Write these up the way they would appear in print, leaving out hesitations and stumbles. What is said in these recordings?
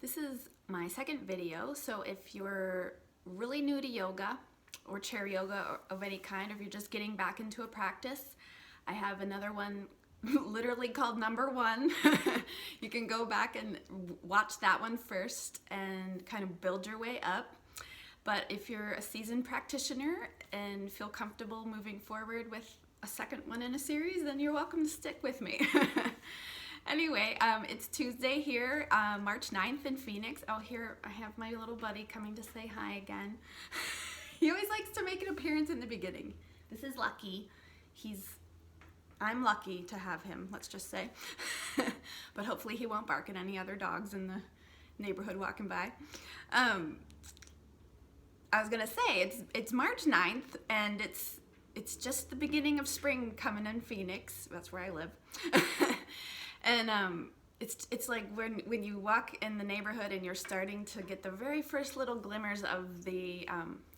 This is my second video, so if you're really new to yoga or chair yoga of any kind, or if you're just getting back into a practice, I have another one literally called number one. You can go back and watch that one first and kind of build your way up. But if you're a seasoned practitioner and feel comfortable moving forward with a second one in a series, then you're welcome to stick with me. Anyway, it's Tuesday here, March 9th in Phoenix. Oh, here I have my little buddy coming to say hi again. He always likes to make an appearance in the beginning. This is Lucky. I'm lucky to have him, let's just say. But hopefully he won't bark at any other dogs in the neighborhood walking by. I was gonna say, it's March 9th, and it's just the beginning of spring coming in Phoenix. That's where I live. And it's like when you walk in the neighborhood and you're starting to get the very first little glimmers of the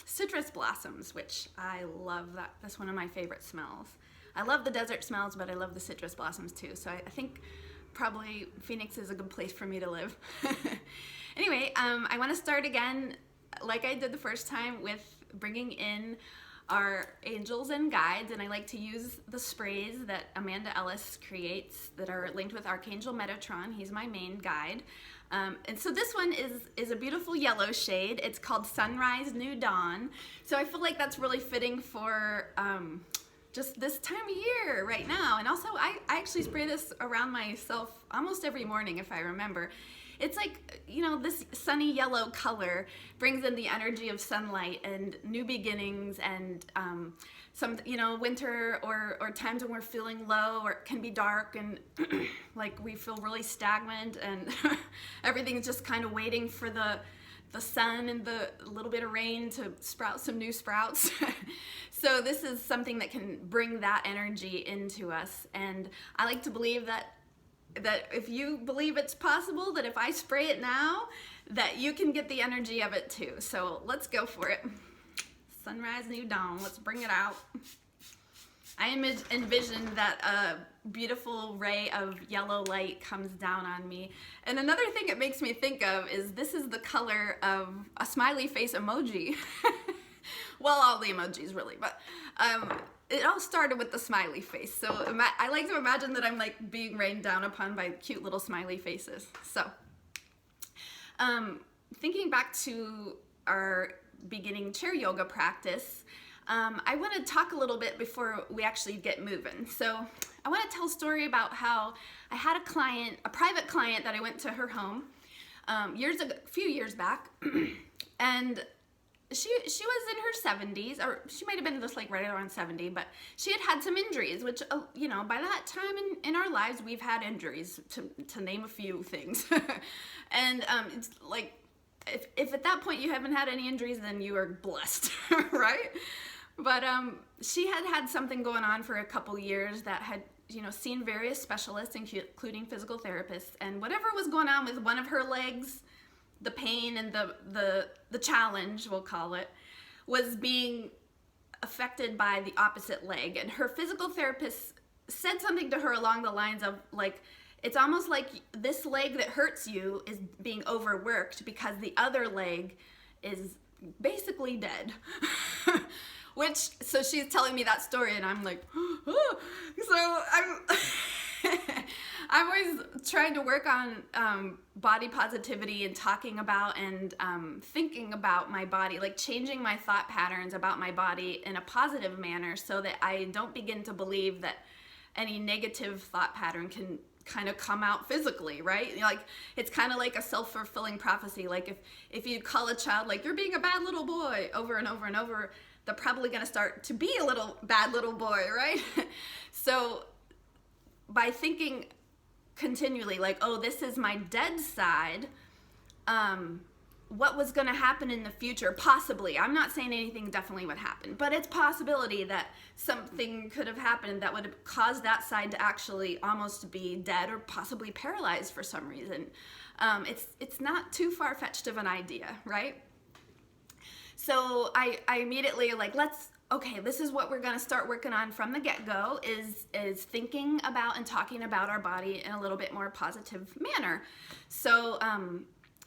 citrus blossoms, which I love. That's one of my favorite smells. I love the desert smells, but I love the citrus blossoms too. So I think probably Phoenix is a good place for me to live. Anyway, I want to start again, like I did the first time, with bringing in our angels and guides, and I like to use the sprays that Amanda Ellis creates that are linked with Archangel Metatron. He's my main guide. And so this one is a beautiful yellow shade. It's called Sunrise New Dawn. So I feel like that's really fitting for just this time of year right now. And also I actually spray this around myself almost every morning if I remember. It's like, you know, this sunny yellow color brings in the energy of sunlight and new beginnings and some, you know, winter or times when we're feeling low or it can be dark and like we feel really stagnant and everything's just kind of waiting for the sun and the little bit of rain to sprout some new sprouts. So this is something that can bring that energy into us. And I like to believe that if you believe it's possible, that if I spray it now, that you can get the energy of it too. So let's go for it. Sunrise, New Dawn, let's bring it out. I envision that a beautiful ray of yellow light comes down on me. And another thing it makes me think of is this is the color of a smiley face emoji. Well, all the emojis really, but it all started with the smiley face. So I like to imagine that I'm like being rained down upon by cute little smiley faces. So thinking back to our beginning chair yoga practice, I want to talk a little bit before we actually get moving. So I want to tell a story about how I had a private client that I went to her home a few years back, and she was in her 70s, or she might have been just like right around 70, but she had some injuries, which, you know, by that time in our lives, we've had injuries, to name a few things. And it's like, if at that point you haven't had any injuries, then you are blessed, right? But she had something going on for a couple years that had, you know, seen various specialists, including physical therapists, and whatever was going on with one of her legs, the pain and the challenge, we'll call it, was being affected by the opposite leg. And her physical therapist said something to her along the lines of, like, it's almost like this leg that hurts you is being overworked because the other leg is basically dead. So she's telling me that story and I'm like, oh. So I'm always trying to work on body positivity and talking about and thinking about my body, like changing my thought patterns about my body in a positive manner so that I don't begin to believe that any negative thought pattern can kind of come out physically, right? Like, it's kind of like a self-fulfilling prophecy. Like if you call a child like, you're being a bad little boy over and over and over, they're probably going to start to be a little bad little boy, right? So by thinking continually like, oh, this is my dead side, what was going to happen in the future? Possibly. I'm not saying anything definitely would happen, but it's possibility that something could have happened that would cause that side to actually almost be dead or possibly paralyzed for some reason. It's not too far-fetched of an idea, right? So I immediately like, okay, this is what we're going to start working on from the get-go, is thinking about and talking about our body in a little bit more positive manner. So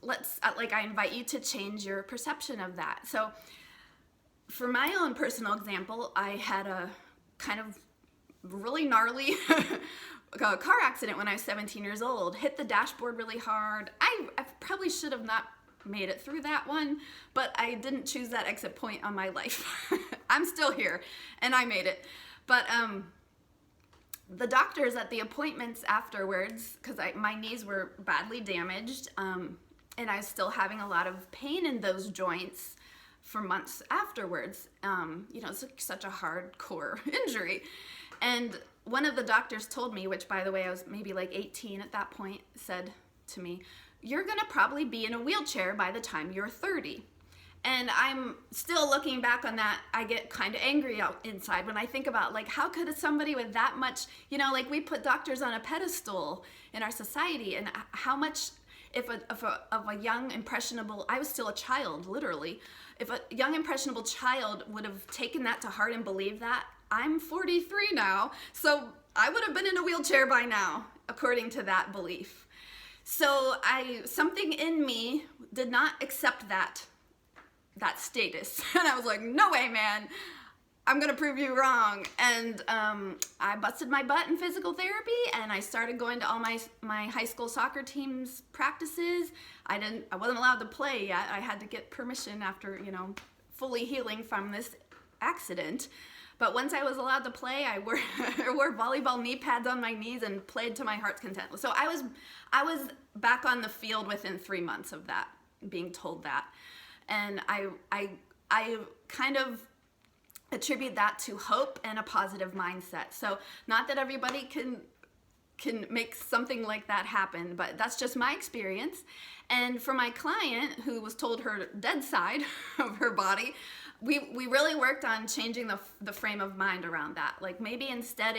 I invite you to change your perception of that. So for my own personal example, I had a kind of really gnarly car accident when I was 17 years old. Hit the dashboard really hard. I probably should have not made it through that one, but I didn't choose that exit point on my life. I'm still here, and I made it. But the doctors at the appointments afterwards, because my knees were badly damaged, and I was still having a lot of pain in those joints for months afterwards. It's like such a hardcore injury. And one of the doctors told me, which by the way, I was maybe like 18 at that point, said to me, "You're gonna probably be in a wheelchair by the time you're 30. And I'm still looking back on that, I get kind of angry out inside when I think about, like, how could somebody with that much, like we put doctors on a pedestal in our society, and how much, if a young impressionable, I was still a child, literally, if a young impressionable child would have taken that to heart and believed that, I'm 43 now, so I would have been in a wheelchair by now, according to that belief. So something in me did not accept that status. And I was like, no way, man, I'm gonna prove you wrong. And I busted my butt in physical therapy, and I started going to all my high school soccer team's practices. I wasn't allowed to play yet. I had to get permission after, fully healing from this accident. But once I was allowed to play, I wore volleyball knee pads on my knees and played to my heart's content. So I was back on the field within 3 months of that, being told that. And I kind of attribute that to hope and a positive mindset. So not that everybody can make something like that happen, but that's just my experience. And for my client, who was told her dead side of her body, we really worked on changing the frame of mind around that. Like, maybe instead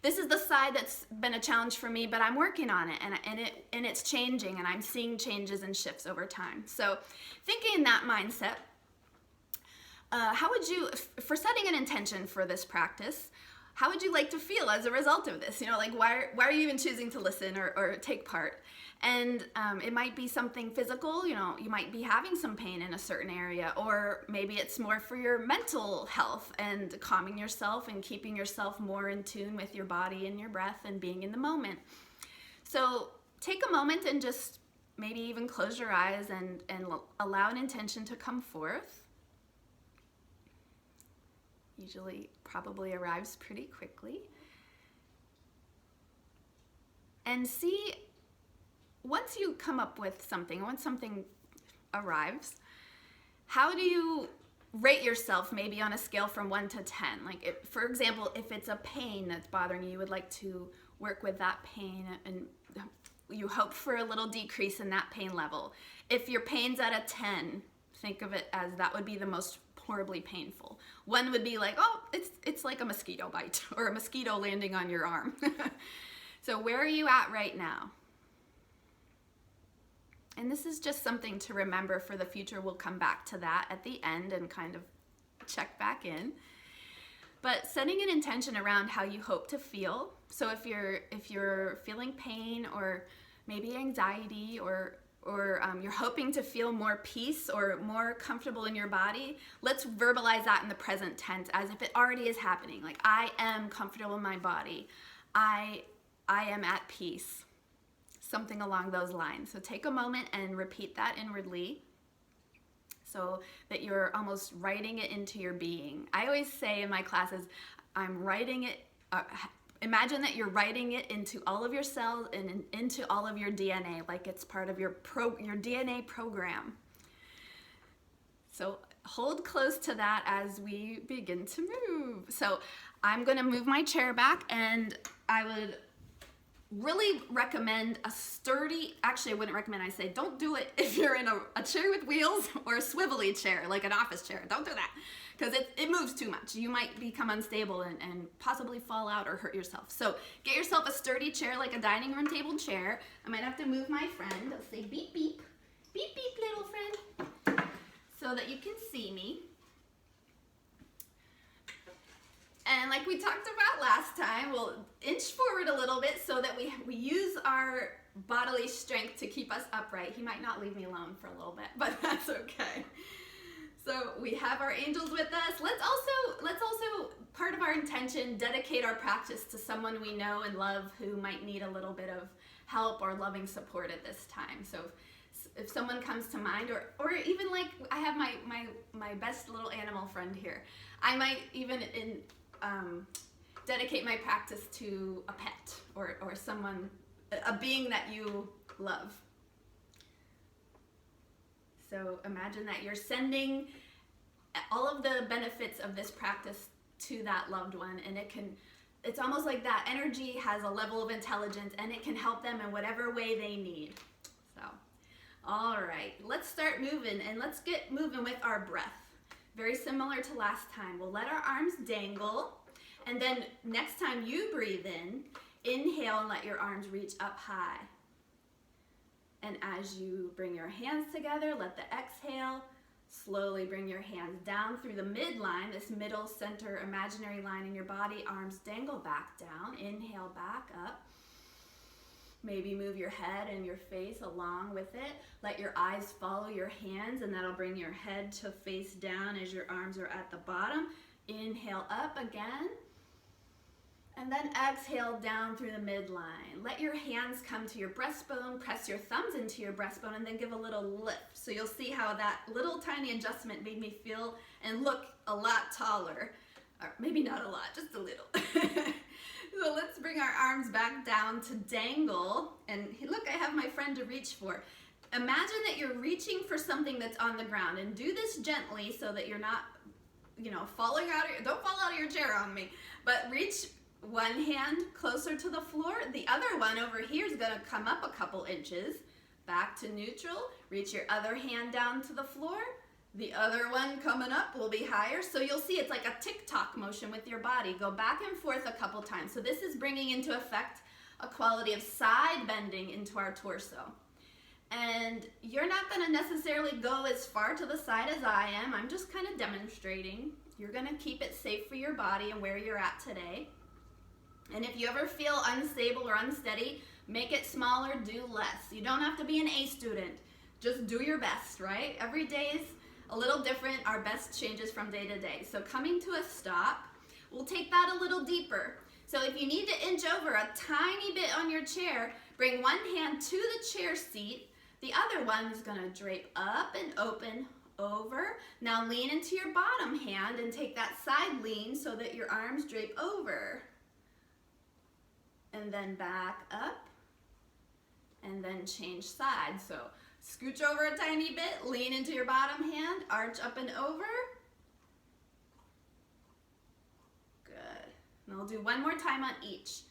this is the side that's been a challenge for me, but I'm working on it, and it's changing, and I'm seeing changes and shifts over time. So thinking in that mindset, how would you, for setting an intention for this practice, how would you like to feel as a result of this? Why are you even choosing to listen or take part? And it might be something physical, you might be having some pain in a certain area, or maybe it's more for your mental health and calming yourself and keeping yourself more in tune with your body and your breath and being in the moment. So take a moment and just maybe even close your eyes and allow an intention to come forth. Usually probably arrives pretty quickly. And see, once you come up with something, once something arrives, how do you rate yourself maybe on a scale from 1 to 10? Like, for example, if it's a pain that's bothering you, you would like to work with that pain, and you hope for a little decrease in that pain level. If your pain's at a 10, think of it as that would be the most horribly painful. 1 would be like, oh, it's like a mosquito bite or a mosquito landing on your arm. So where are you at right now? And this is just something to remember for the future. We'll come back to that at the end and kind of check back in. But setting an intention around how you hope to feel. So if you're feeling pain or maybe anxiety, or you're hoping to feel more peace or more comfortable in your body, let's verbalize that in the present tense as if it already is happening. Like, I am comfortable in my body. I am at peace. Something along those lines. So take a moment and repeat that inwardly so that you're almost writing it into your being. I always say in my classes, I'm writing it, imagine that you're writing it into all of your cells and into all of your DNA, like it's part of your DNA program. So hold close to that as we begin to move. So I'm going to move my chair back, and I would really recommend a sturdy, actually I wouldn't recommend, I say don't do it if you're in a chair with wheels or a swivelly chair, like an office chair. Don't do that, because it moves too much. You might become unstable and possibly fall out or hurt yourself. So get yourself a sturdy chair, like a dining room table chair. I might have to move my friend. I'll say beep, beep, beep, beep, little friend, so that you can see me. And like we talked about last time, we'll inch forward a little bit so that we use our bodily strength to keep us upright. He might not leave me alone for a little bit, but that's okay. So we have our angels with us. Let's also, part of our intention, dedicate our practice to someone we know and love who might need a little bit of help or loving support at this time. So if someone comes to mind, or even like I have my best little animal friend here, I might even dedicate my practice to a pet or someone, a being that you love. So imagine that you're sending all of the benefits of this practice to that loved one, and it's almost like that energy has a level of intelligence and it can help them in whatever way they need. So, all right, let's start moving, and let's get moving with our breath. Very similar to last time. We'll let our arms dangle, and then next time you breathe in, inhale and let your arms reach up high. And as you bring your hands together, let the exhale. Slowly bring your hands down through the midline, this middle center imaginary line in your body. Arms dangle back down. Inhale back up. Maybe move your head and your face along with it. Let your eyes follow your hands, and that'll bring your head to face down as your arms are at the bottom. Inhale up again. And then exhale down through the midline. Let your hands come to your breastbone, press your thumbs into your breastbone, and then give a little lift. So you'll see how that little tiny adjustment made me feel and look a lot taller. Or maybe not a lot, just a little. So let's bring our arms back down to dangle. And look, I have my friend to reach for. Imagine that you're reaching for something that's on the ground, and do this gently so that you're not, falling out of don't fall out of your chair on me, but reach one hand closer to the floor. The other one over here is going to come up a couple inches. Back to neutral. Reach your other hand down to the floor. The other one coming up will be higher. So you'll see it's like a tick-tock motion with your body. Go back and forth a couple times. So this is bringing into effect a quality of side bending into our torso. And you're not going to necessarily go as far to the side as I am. I'm just kind of demonstrating. You're going to keep it safe for your body and where you're at today. And if you ever feel unstable or unsteady, make it smaller, do less. You don't have to be an A student. Just do your best, right? Every day is a little different. Our best changes from day to day. So coming to a stop, we'll take that a little deeper. So if you need to inch over a tiny bit on your chair, bring one hand to the chair seat. The other one is going to drape up and open over. Now lean into your bottom hand and take that side lean so that your arms drape over. And then back up, and then change sides. So scooch over a tiny bit, lean into your bottom hand, arch up and over. Good. And I'll do one more time on each.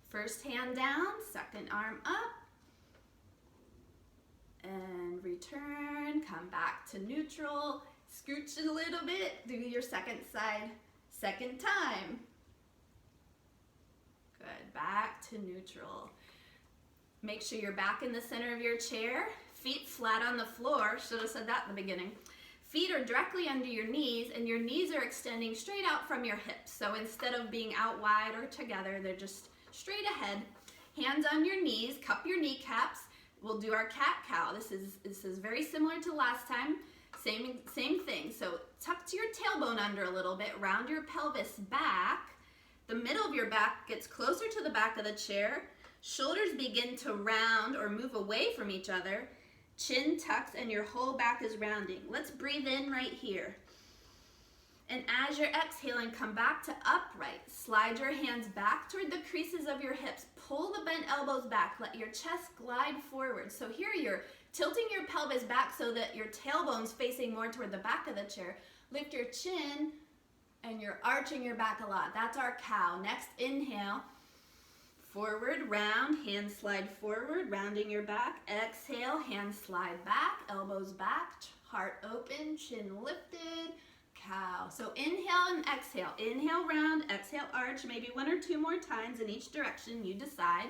First hand down, second arm up, and return, come back to neutral, scooch it a little bit, do your second side, second time. Good, back to neutral. Make sure you're back in the center of your chair, feet flat on the floor. Should have said that in the beginning. Feet are directly under your knees, and your knees are extending straight out from your hips. So instead of being out wide or together, they're just straight ahead. Hands on your knees, cup your kneecaps. We'll do our cat-cow. This is very similar to last time. Same thing. So tuck your tailbone under a little bit, round your pelvis back. The middle of your back gets closer to the back of the chair. Shoulders begin to round or move away from each other. Chin tucks and your whole back is rounding. Let's breathe in right here. And as you're exhaling, come back to upright. Slide your hands back toward the creases of your hips. Pull the bent elbows back. Let your chest glide forward. So here you're tilting your pelvis back so that your tailbone's facing more toward the back of the chair. Lift your chin and you're arching your back a lot. That's our cow. Next, inhale. Forward, round, hands slide forward, rounding your back. Exhale, hands slide back, elbows back, heart open, chin lifted, cow. So inhale and exhale. Inhale, round, exhale, arch, maybe one or two more times in each direction, you decide.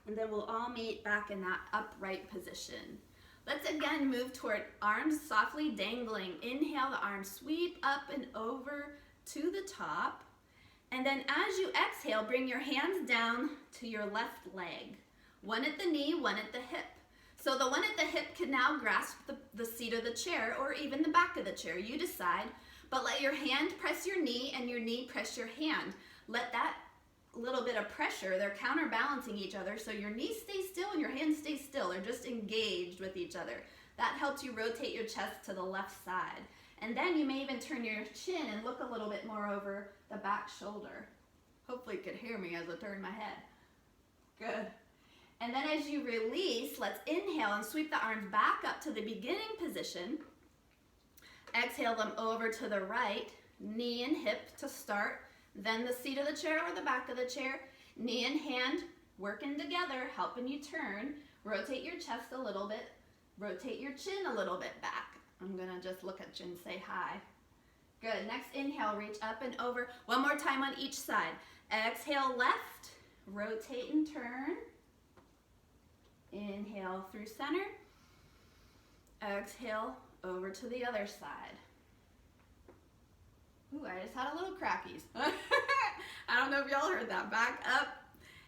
And then we'll all meet back in that upright position. Let's again move toward arms softly dangling. Inhale, the arms sweep up and over to the top. And then as you exhale, bring your hands down to your left leg. One at the knee, one at the hip. So the one at the hip can now grasp the seat of the chair or even the back of the chair. You decide, but let your hand press your knee and your knee press your hand. Let that little bit of pressure, they're counterbalancing each other, so your knee stays still and your hand stays still. They're just engaged with each other. That helps you rotate your chest to the left side. And then you may even turn your chin and look a little bit more over the back shoulder. Hopefully you could hear me as I turn my head. Good. And then as you release, let's inhale and sweep the arms back up to the beginning position. Exhale them over to the right, knee and hip to start, then the seat of the chair or the back of the chair, knee and hand working together, helping you turn. Rotate your chest a little bit, rotate your chin a little bit back. I'm gonna just look at you and say hi. Good, next inhale, reach up and over. One more time on each side. Exhale left, rotate and turn. Inhale through center. Exhale over to the other side. Ooh, I just had a little crackies. I don't know if y'all heard that. Back up,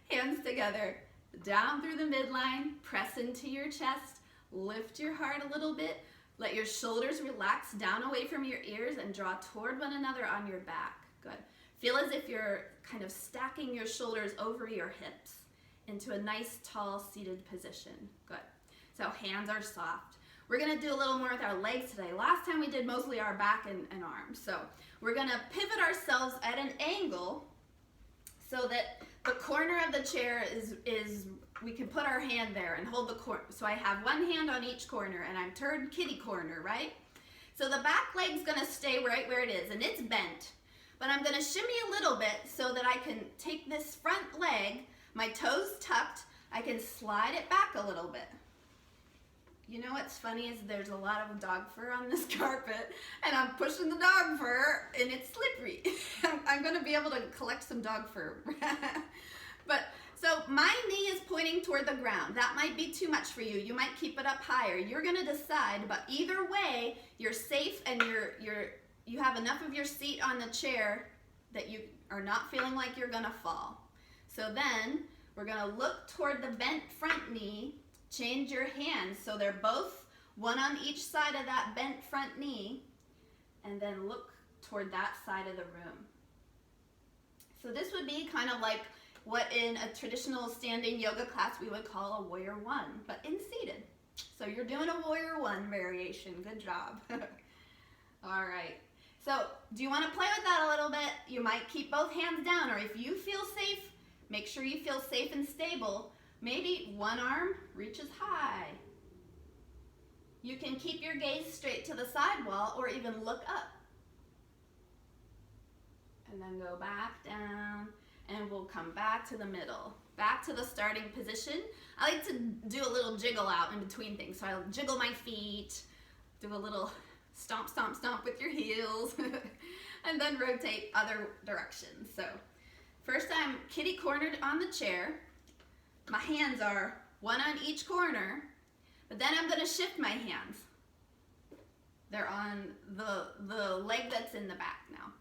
hands together, down through the midline, press into your chest, lift your heart a little bit, let your shoulders relax down away from your ears and draw toward one another on your back. Good. Feel as if you're kind of stacking your shoulders over your hips into a nice, tall, seated position. Good. So hands are soft. We're gonna do a little more with our legs today. Last time we did mostly our back and arms. So we're gonna pivot ourselves at an angle so that the corner of the chair is we can put our hand there and hold the corner. So I have one hand on each corner and I'm turned kitty corner, right? So the back leg's gonna stay right where it is and it's bent, but I'm gonna shimmy a little bit so that I can take this front leg, my toes tucked, I can slide it back a little bit. You know what's funny is there's a lot of dog fur on this carpet and I'm pushing the dog fur and it's slippery. I'm gonna be able to collect some dog fur. But so my knee is pointing toward the ground. That might be too much for you. You might keep it up higher. You're gonna decide, but either way, you're safe and you have enough of your seat on the chair that you are not feeling like you're gonna fall. So then we're gonna look toward the bent front knee. Change your hands so they're both one on each side of that bent front knee, and then look toward that side of the room. So this would be kind of like what in a traditional standing yoga class we would call a warrior one, but in seated. So you're doing a warrior one variation. Good job. All right. So do you want to play with that a little bit? You might keep both hands down, or if you feel safe, make sure you feel safe and stable. Maybe one arm reaches high. You can keep your gaze straight to the side wall or even look up. And then go back down and we'll come back to the middle. Back to the starting position. I like to do a little jiggle out in between things. So I'll jiggle my feet, do a little stomp, stomp, stomp with your heels, and then rotate other directions. So first I'm kitty cornered on the chair. My hands are one on each corner, but then I'm gonna shift my hands. They're on the leg that's in the back now.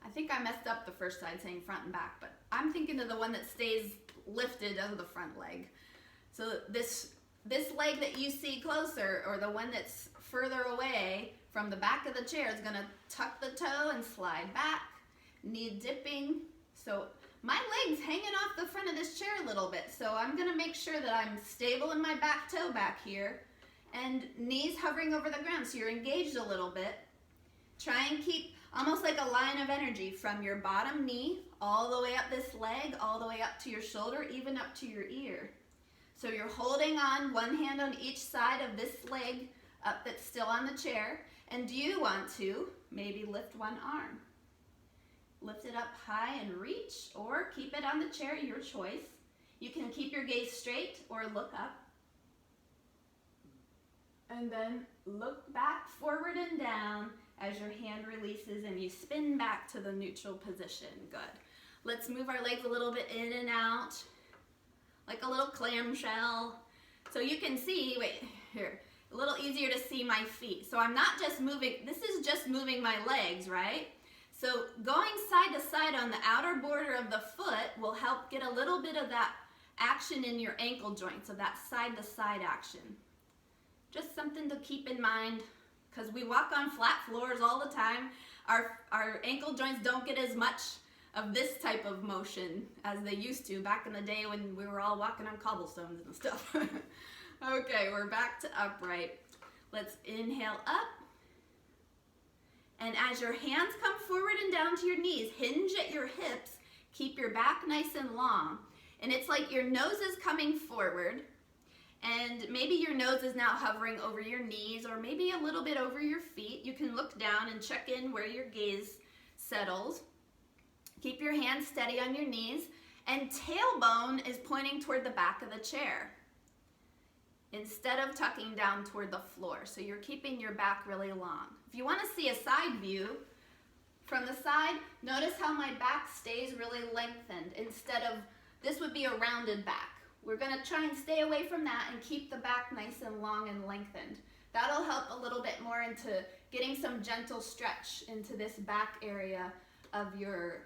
I think I messed up the first side saying front and back, but I'm thinking of the one that stays lifted of the front leg. So this leg that you see closer, or the one that's further away from the back of the chair, is gonna tuck the toe and slide back, knee dipping. So my leg's hanging off the front of this chair a little bit, so I'm gonna make sure that I'm stable in my back toe back here, and knees hovering over the ground, so you're engaged a little bit. Try and keep almost like a line of energy from your bottom knee all the way up this leg, all the way up to your shoulder, even up to your ear. So you're holding on, one hand on each side of this leg up that's still on the chair, and do you want to maybe lift one arm? Lift it up high and reach, or keep it on the chair, your choice. You can keep your gaze straight or look up. And then look back, forward and down as your hand releases and you spin back to the neutral position. Good. Let's move our legs a little bit in and out, like a little clamshell. So you can see, wait, here, a little easier to see my feet. So I'm not just moving, this is just moving my legs, right? So going side to side on the outer border of the foot will help get a little bit of that action in your ankle joint, so that side to side action. Just something to keep in mind, because we walk on flat floors all the time. Our ankle joints don't get as much of this type of motion as they used to back in the day when we were all walking on cobblestones and stuff. Okay, we're back to upright. Let's inhale up. And as your hands come forward and down to your knees, hinge at your hips, keep your back nice and long. And it's like your nose is coming forward, and maybe your nose is now hovering over your knees or maybe a little bit over your feet. You can look down and check in where your gaze settles. Keep your hands steady on your knees, and tailbone is pointing toward the back of the chair instead of tucking down toward the floor. So you're keeping your back really long. If you want to see a side view from the side, notice how my back stays really lengthened. Instead of, this would be a rounded back. We're going to try and stay away from that and keep the back nice and long and lengthened. That'll help a little bit more into getting some gentle stretch into this back area of your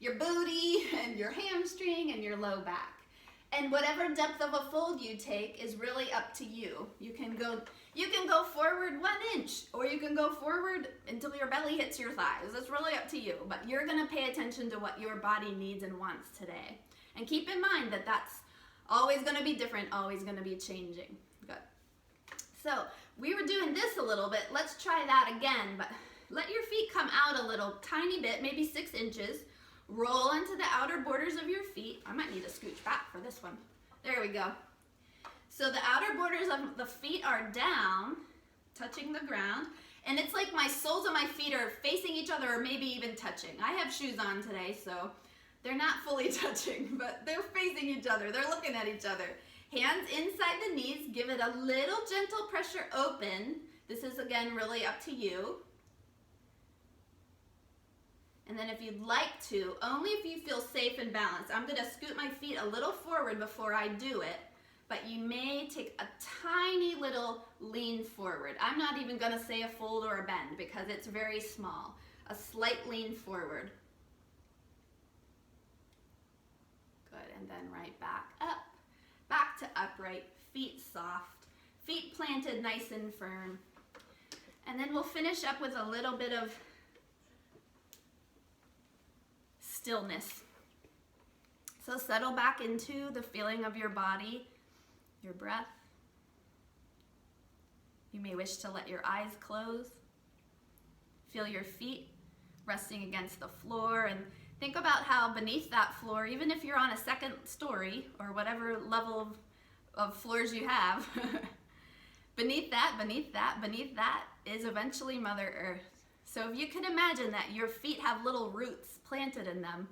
booty and your hamstring and your low back. And whatever depth of a fold you take is really up to you. You can go forward 1 inch, or you can go forward until your belly hits your thighs. It's really up to you, but you're gonna pay attention to what your body needs and wants today. And keep in mind that that's always gonna be different, always gonna be changing. Good. So we were doing this a little bit. Let's try that again, but let your feet come out a little tiny bit, maybe 6 inches. Roll onto the outer borders of your feet. I might need to scooch back for this one. There we go. So the outer borders of the feet are down, touching the ground. And it's like my soles of my feet are facing each other, or maybe even touching. I have shoes on today, so they're not fully touching, but they're facing each other. They're looking at each other. Hands inside the knees. Give it a little gentle pressure open. This is, again, really up to you. And then if you'd like to, only if you feel safe and balanced, I'm going to scoot my feet a little forward before I do it, but you may take a tiny little lean forward. I'm not even going to say a fold or a bend because it's very small. A slight lean forward. Good, and then right back up. Back to upright, feet soft, feet planted nice and firm. And then we'll finish up with a little bit of stillness. So settle back into the feeling of your body, your breath. You may wish to let your eyes close. Feel your feet resting against the floor, and think about how beneath that floor, even if you're on a second story or whatever level of floors you have, beneath that is eventually Mother Earth. So if you can imagine that your feet have little roots planted in them,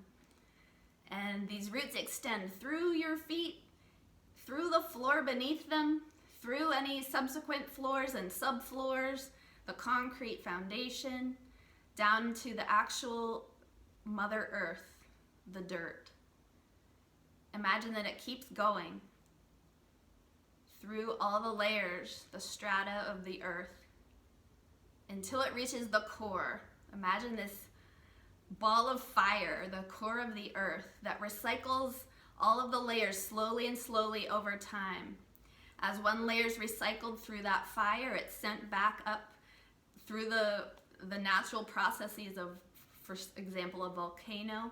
and these roots extend through your feet, through the floor beneath them, through any subsequent floors and subfloors, the concrete foundation, down to the actual Mother Earth, the dirt. Imagine that it keeps going through all the layers, the strata of the earth, until it reaches the core. Imagine this ball of fire, the core of the earth, that recycles all of the layers slowly and slowly over time. As one layer is recycled through that fire, it's sent back up through the natural processes of, for example, a volcano.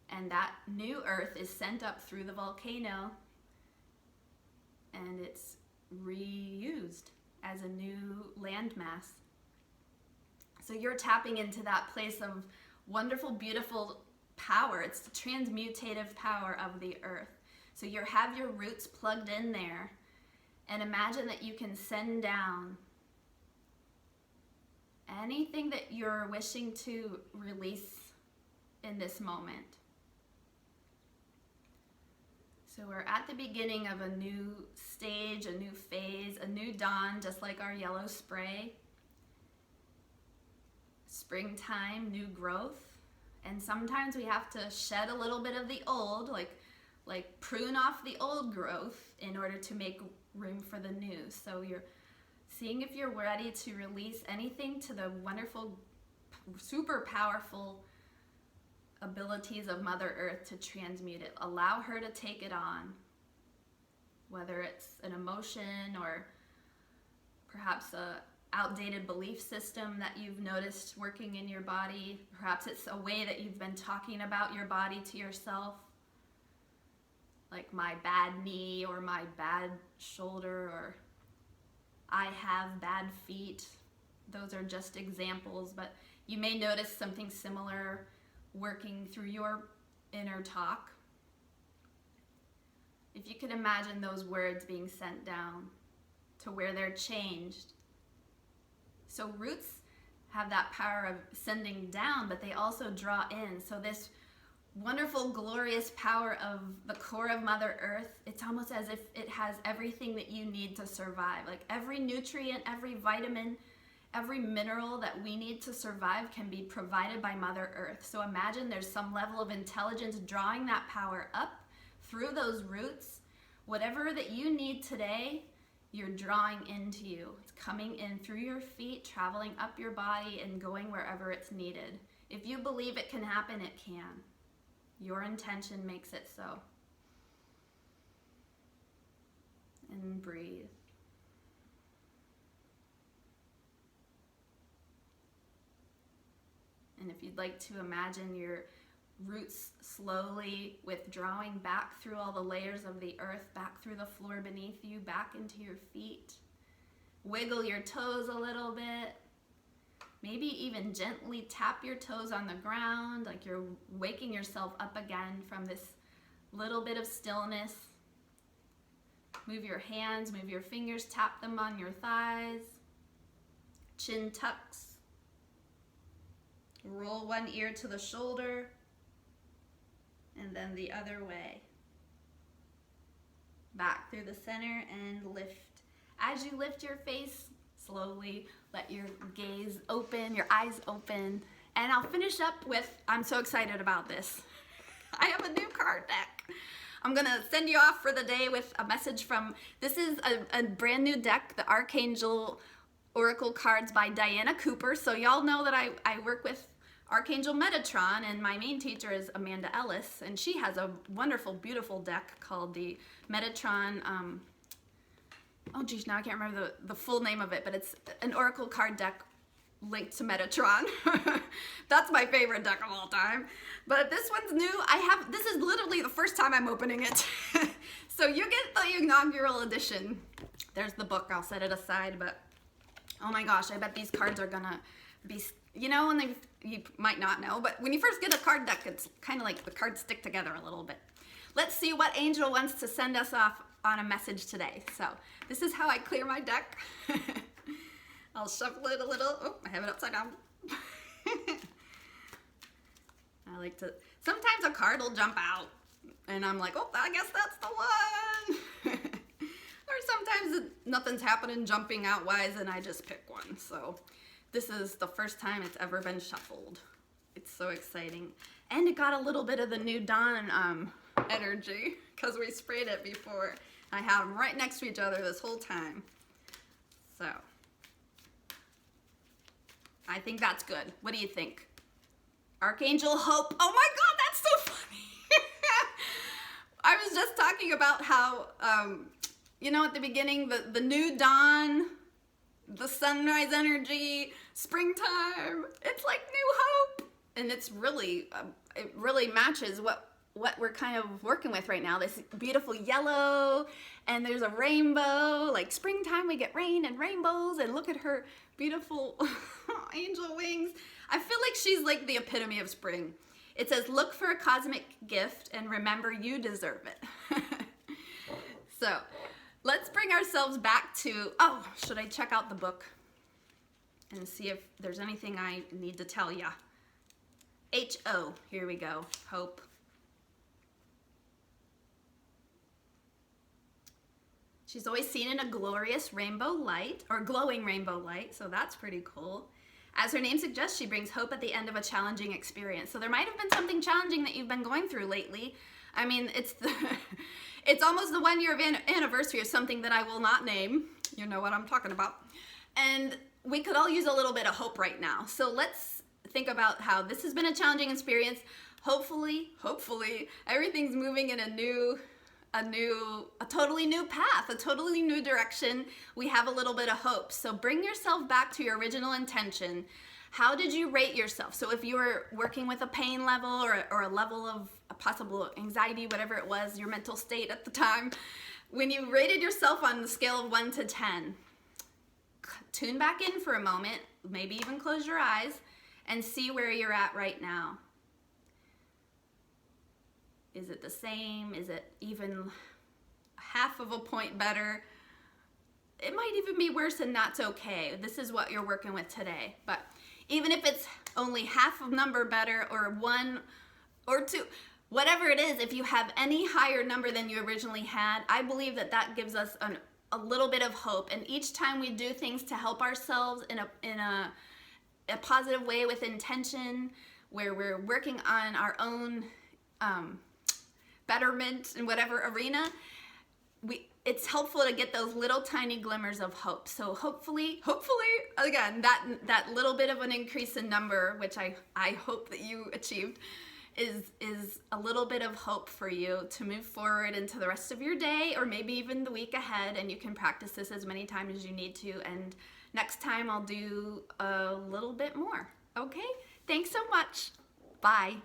And that new earth is sent up through the volcano, and it's reused as a new landmass. So you're tapping into that place of wonderful, beautiful power. It's the transmutative power of the earth. So you have your roots plugged in there, and imagine that you can send down anything that you're wishing to release in this moment. So we're at the beginning of a new stage, a new phase, a new dawn, just like our yellow spray. Springtime, new growth. And sometimes we have to shed a little bit of the old, like prune off the old growth in order to make room for the new. So you're seeing if you're ready to release anything to the wonderful super powerful abilities of Mother Earth to transmute it. Allow her to take it on, whether it's an emotion or perhaps a outdated belief system that you've noticed working in your body. Perhaps it's a way that you've been talking about your body to yourself, like my bad knee or my bad shoulder or I have bad feet. Those are just examples, but you may notice something similar working through your inner talk. If you can imagine those words being sent down to where they're changed. So roots have that power of sending down, but they also draw in. So this wonderful, glorious power of the core of Mother Earth, it's almost as if it has everything that you need to survive. Like every nutrient, every vitamin, every mineral that we need to survive can be provided by Mother Earth. So imagine there's some level of intelligence drawing that power up through those roots. Whatever that you need today, you're drawing into you. It's coming in through your feet, traveling up your body, and going wherever it's needed. If you believe it can happen, it can. Your intention makes it so. And breathe. And if you'd like to imagine your roots slowly withdrawing back through all the layers of the earth, back through the floor beneath you, back into your feet. Wiggle your toes a little bit. Maybe even gently tap your toes on the ground, like you're waking yourself up again from this little bit of stillness. Move your hands, move your fingers, tap them on your thighs. Chin tucks. Roll one ear to the shoulder, and then the other way. Back through the center and lift. As you lift your face, slowly let your gaze open, your eyes open. And I'll finish up with, I'm so excited about this. I have a new card deck. I'm gonna send you off for the day with a message from, this is a brand new deck, the Archangel Oracle cards by Diana Cooper. So y'all know that I work with Archangel Metatron, and my main teacher is Amanda Ellis, and she has a wonderful, beautiful deck called the Metatron, oh geez, now I can't remember the full name of it, but it's an Oracle card deck linked to Metatron. That's my favorite deck of all time. But this one's new. This is literally the first time I'm opening it. So you get the inaugural edition. There's the book, I'll set it aside, but oh my gosh, I bet these cards are gonna be, you know, when you might not know, but when you first get a card deck, it's kind of like the cards stick together a little bit. Let's see what angel wants to send us off on a message today. So this is how I clear my deck. I'll shuffle it a little. Oh, I have it upside down. I like to, sometimes a card will jump out and I'm like, oh, I guess that's the one. Or sometimes nothing's happening jumping out wise and I just pick one. So this is the first time it's ever been shuffled. It's so exciting. And it got a little bit of the new dawn energy because we sprayed it before. I had them right next to each other this whole time. So I think that's good. What do you think? Archangel Hope. Oh my God, that's so funny. I was just talking about how, you know, at the beginning, the new dawn, the sunrise energy, springtime, it's like new hope. And it's really, it really matches what we're kind of working with right now. This beautiful yellow, and there's a rainbow. Like springtime, we get rain and rainbows, and look at her beautiful angel wings. I feel like she's like the epitome of spring. It says, look for a cosmic gift and remember you deserve it. So let's bring ourselves back to, oh, should I check out the book and see if there's anything I need to tell ya? H-O, here we go, hope. She's always seen in a glorious rainbow light, or glowing rainbow light, so that's pretty cool. As her name suggests, she brings hope at the end of a challenging experience. So there might have been something challenging that you've been going through lately. I mean, it's almost the 1 year of anniversary of something that I will not name. You know what I'm talking about. And we could all use a little bit of hope right now. So let's think about how this has been a challenging experience. Hopefully, everything's moving in a totally new path, a totally new direction. We have a little bit of hope. So bring yourself back to your original intention. How did you rate yourself? So if you were working with a pain level or a level of a possible anxiety, whatever it was, your mental state at the time, when you rated yourself on the scale of 1 to 10, tune back in for a moment, maybe even close your eyes, and see where you're at right now. Is it the same? Is it even half of a point better? It might even be worse, and that's okay. This is what you're working with today. But even if it's only half a number better, or 1 or 2, whatever it is, if you have any higher number than you originally had, I believe that that gives us a little bit of hope. And each time we do things to help ourselves in a positive way with intention, where we're working on our own betterment in whatever arena, it's helpful to get those little tiny glimmers of hope. So hopefully, again, that little bit of an increase in number, which I hope that you achieved, is a little bit of hope for you to move forward into the rest of your day, or maybe even the week ahead, and you can practice this as many times as you need to. And next time I'll do a little bit more. Okay? Thanks so much. Bye.